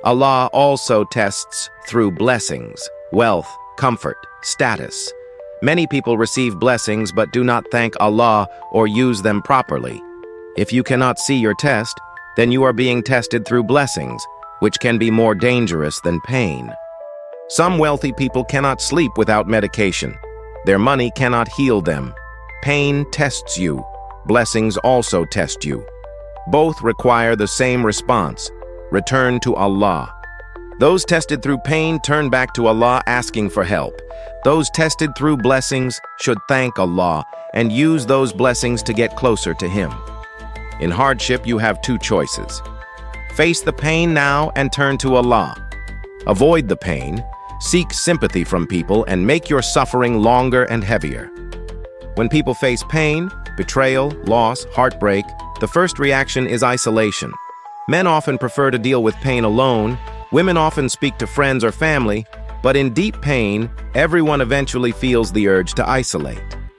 Allah also tests through blessings, wealth, comfort, status. Many people receive blessings but do not thank Allah or use them properly. If you cannot see your test, then you are being tested through blessings, which can be more dangerous than pain. Some wealthy people cannot sleep without medication. Their money cannot heal them. Pain tests you. Blessings also test you. Both require the same response: return to Allah. Those tested through pain turn back to Allah asking for help. Those tested through blessings should thank Allah and use those blessings to get closer to Him. In hardship, you have two choices. Face the pain now and turn to Allah. Avoid the pain, seek sympathy from people, and make your suffering longer and heavier. When people face pain, betrayal, loss, heartbreak, the first reaction is isolation. Men often prefer to deal with pain alone. Women often speak to friends or family, but in deep pain, everyone eventually feels the urge to isolate.